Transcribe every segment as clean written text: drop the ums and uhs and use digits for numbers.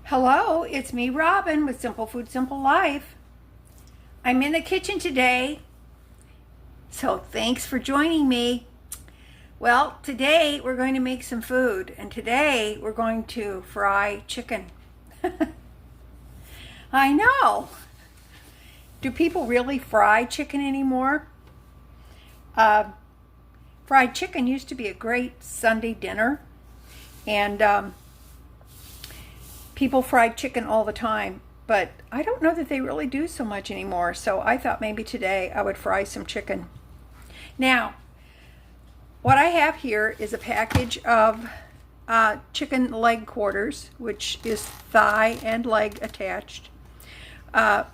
Hello, it's me, Robin, with Simple Food, Simple Life. I'm in the kitchen today, so thanks for joining me. Well, today we're going to make some food, and today we're going to fry chicken. I know. Do people really fry chicken anymore? Fried chicken used to be a great Sunday dinner, and people fried chicken all the time, but I don't know that they really do so much anymore. So I thought maybe today I would fry some chicken. Now, what I have here is a package of chicken leg quarters, which is thigh and leg attached,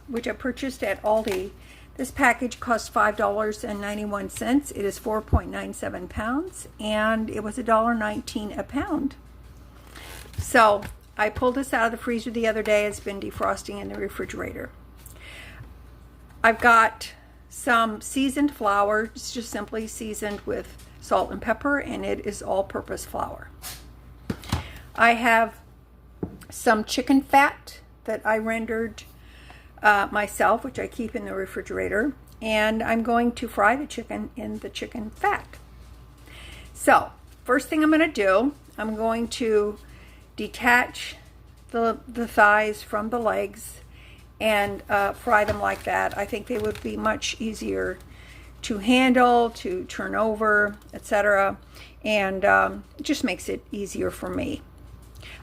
which I purchased at Aldi. This package cost $5.91. It is 4.97 pounds, and it was $1.19 a pound. So I pulled this out of the freezer the other day. It's been defrosting in the refrigerator. I've got some seasoned flour. It's just simply seasoned with salt and pepper, and it is all-purpose flour. I have some chicken fat that I rendered myself, which I keep in the refrigerator, and I'm going to fry the chicken in the chicken fat. So, first thing I'm going to do, I'm going to detach the thighs from the legs and fry them like that. I think they would be much easier to handle, to turn over, etc. And it just makes it easier for me.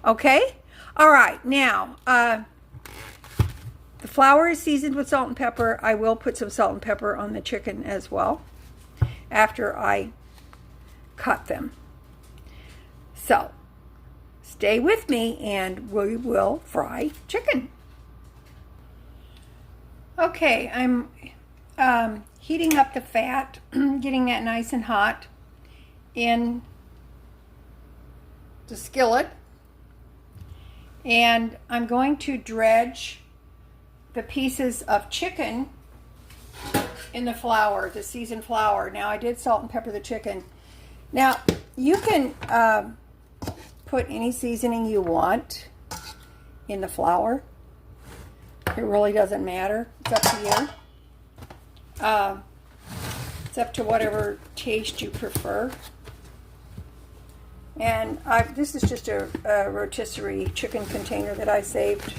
Okay? All right, now the flour is seasoned with salt and pepper. I will put some salt and pepper on the chicken as well after I cut them. So, stay with me and we will fry chicken. Okay, I'm heating up the fat, getting that nice and hot in the skillet. And I'm going to dredge the pieces of chicken in the flour, the seasoned flour. Now, I did salt and pepper the chicken. Now, you can put any seasoning you want in the flour. It really doesn't matter. It's up to you. It's up to whatever taste you prefer. And this is just a rotisserie chicken container that I saved.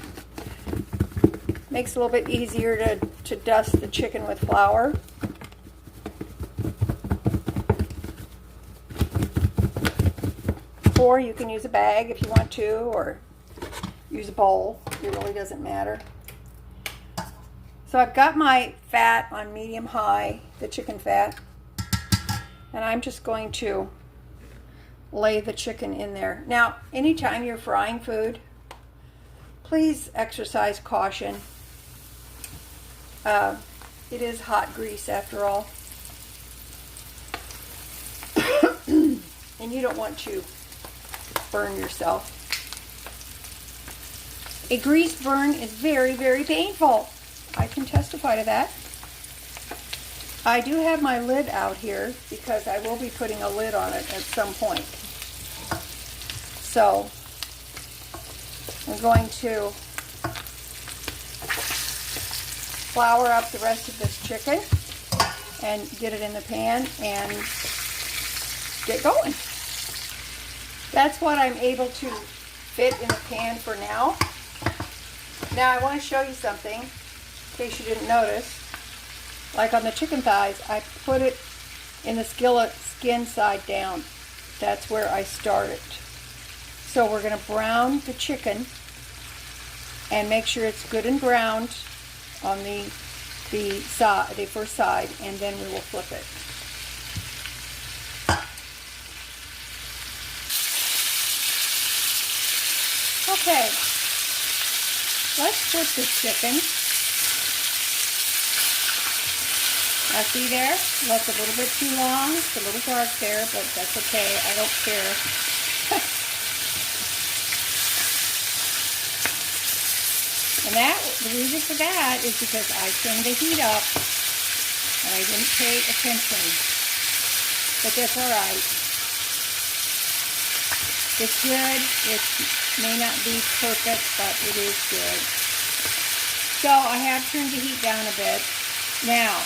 Makes it a little bit easier to dust the chicken with flour. Or you can use a bag if you want to, or use a bowl. It really doesn't matter. So I've got my fat on medium-high, the chicken fat, and I'm just going to lay the chicken in there. Now, anytime you're frying food, please exercise caution. It is hot grease after all. And you don't want to burn yourself. A grease burn is very, very painful. I can testify to that. I do have my lid out here because I will be putting a lid on it at some point. So I'm going to flour up the rest of this chicken and get it in the pan and get going. That's what I'm able to fit in the pan for now. Now I want to show you something, in case you didn't notice. Like on the chicken thighs, I put it in the skillet skin side down. That's where I start it. So we're going to brown the chicken and make sure it's good and browned on the first side, and then we will flip it. Okay, let's flip this chicken. Now see there, left a little bit too long. It's a little dark there, but that's okay. I don't care. And the reason for that is because I turned the heat up and I didn't pay attention. But that's all right. It's good. It may not be perfect, but it is good. So I have turned the heat down a bit. Now,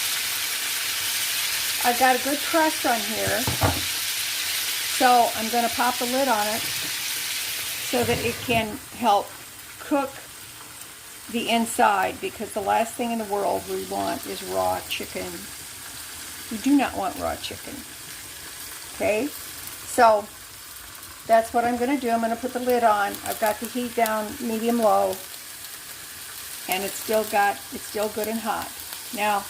I've got a good crust on here. So I'm going to pop the lid on it so that it can help cook the inside, because the last thing in the world we want is raw chicken. We do not want raw chicken. Okay? So that's what I'm going to do. I'm going to put the lid on. I've got the heat down medium-low, and it's still good and hot. Now,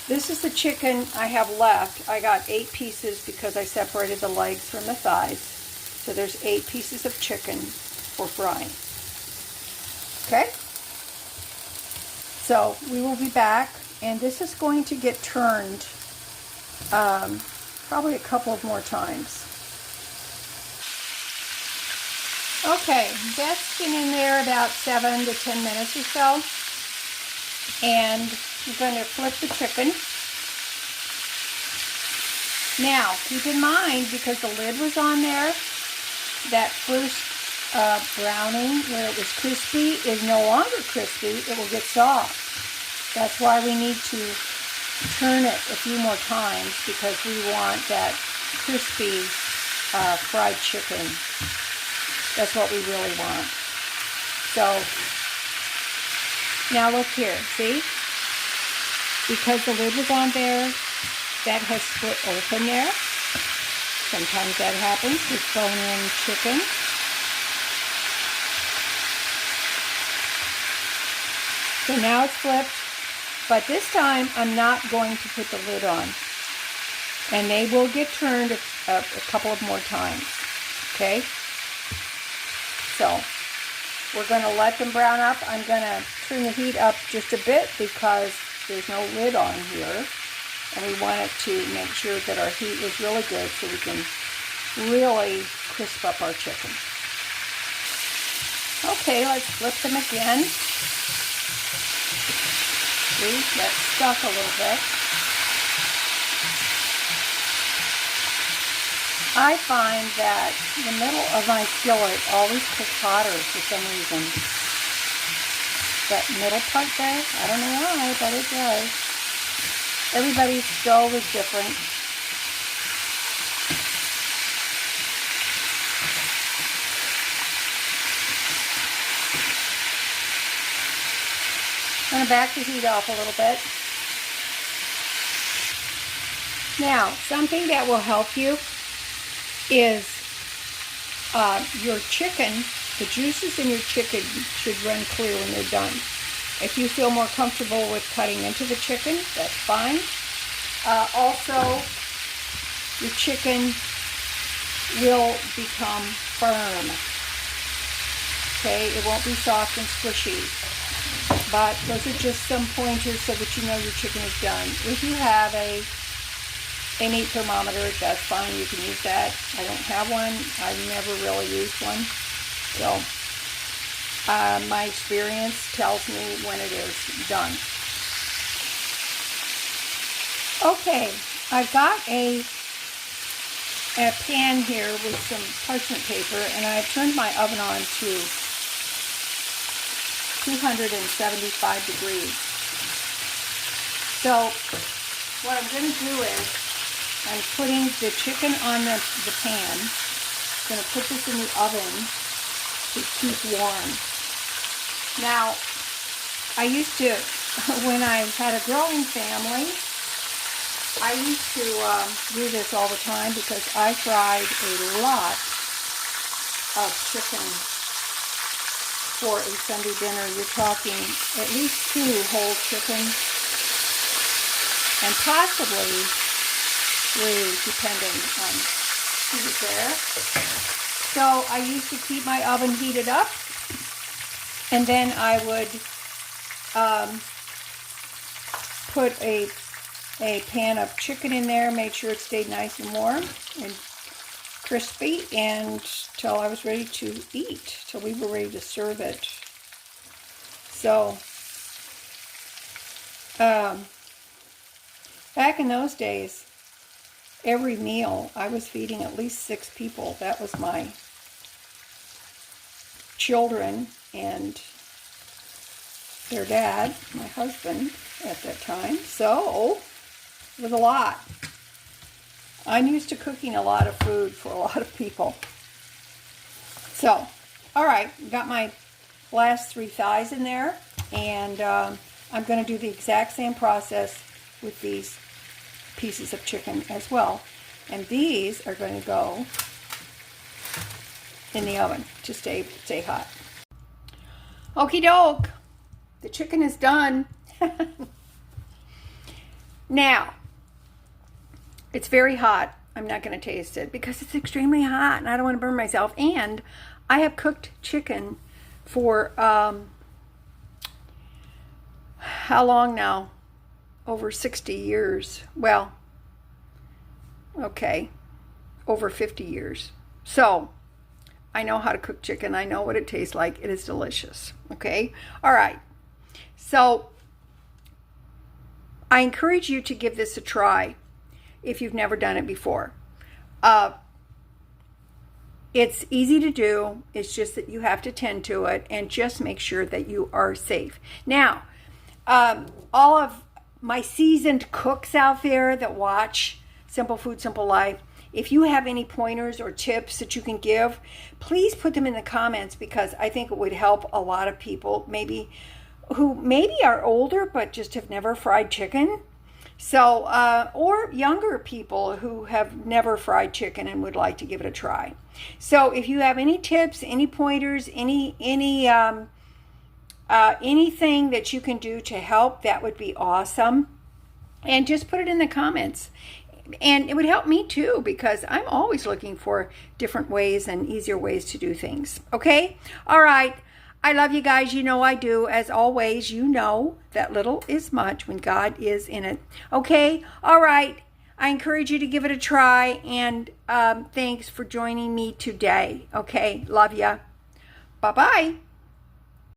this is the chicken I have left. I got 8 pieces because I separated the legs from the thighs. So there's 8 pieces of chicken for frying. Okay? So we will be back, and this is going to get turned probably a couple of more times. Okay, that's been in there about 7 to 10 minutes or so. And I'm going to flip the chicken. Now, keep in mind, because the lid was on there, that first browning where it was crispy is no longer crispy. It will get soft. That's why we need to turn it a few more times, because we want that crispy fried chicken. That's what we really want. So, now look here, see? Because the lid was on there, that has split open there. Sometimes that happens with bone-in chicken. So now it's flipped, but this time I'm not going to put the lid on. And they will get turned a couple of more times, okay? So we're going to let them brown up. I'm going to turn the heat up just a bit because there's no lid on here. And we want it to make sure that our heat is really good so we can really crisp up our chicken. Okay, let's flip them again. See, that's stuck a little bit. I find that the middle of my skillet always cooks hotter for some reason. That middle part there, I don't know why, but it does. Everybody's stove is different. I'm going to back the heat off a little bit. Now, something that will help you is your chicken. The juices in your chicken should run clear when they're done. If you feel more comfortable with cutting into the chicken, that's fine. Also, your chicken will become firm. Okay, it won't be soft and squishy. But those are just some pointers so that you know your chicken is done. If you have a meat thermometer, that's fine. You can use that. I don't have one. I've never really used one. So my experience tells me when it is done. Okay, I've got a pan here with some parchment paper, and I've turned my oven on to 275 degrees. So what I'm going to do is I'm putting the chicken on the pan. I'm going to put this in the oven to keep warm. Now, I used to, when I had a growing family, I used to do this all the time because I fried a lot of chicken for a Sunday dinner. You're talking at least 2 whole chickens and possibly 3, depending on who's there. So I used to keep my oven heated up, and then I would put a pan of chicken in there, made sure it stayed nice and warm and crispy, and till I was ready to eat, till we were ready to serve it. So back in those days, every meal I was feeding at least 6 people. That was my children and their dad, my husband at that time. So it was a lot. I'm used to cooking a lot of food for a lot of people. So, all right, got my last 3 thighs in there, and I'm going to do the exact same process with these pieces of chicken as well. And these are going to go in the oven to stay hot. Okie doke, the chicken is done. Now, it's very hot. I'm not going to taste it because it's extremely hot and I don't want to burn myself. And I have cooked chicken for how long now? Over 60 years. Well, okay, over 50 years. So I know how to cook chicken. I know what it tastes like. It is delicious. Okay. All right. So I encourage you to give this a try if you've never done it before. It's easy to do. It's just that you have to tend to it and just make sure that you are safe. Now, all of my seasoned cooks out there that watch Simple Food, Simple Life, if you have any pointers or tips that you can give, please put them in the comments, because I think it would help a lot of people who maybe are older but just have never fried chicken. So, or younger people who have never fried chicken and would like to give it a try. So if you have any tips, any pointers, anything that you can do to help, that would be awesome. And just put it in the comments. And it would help me too, because I'm always looking for different ways and easier ways to do things. Okay? All right. I love you guys. You know I do. As always, you know that little is much when God is in it. Okay? All right. I encourage you to give it a try. And thanks for joining me today. Okay? Love ya. Bye-bye.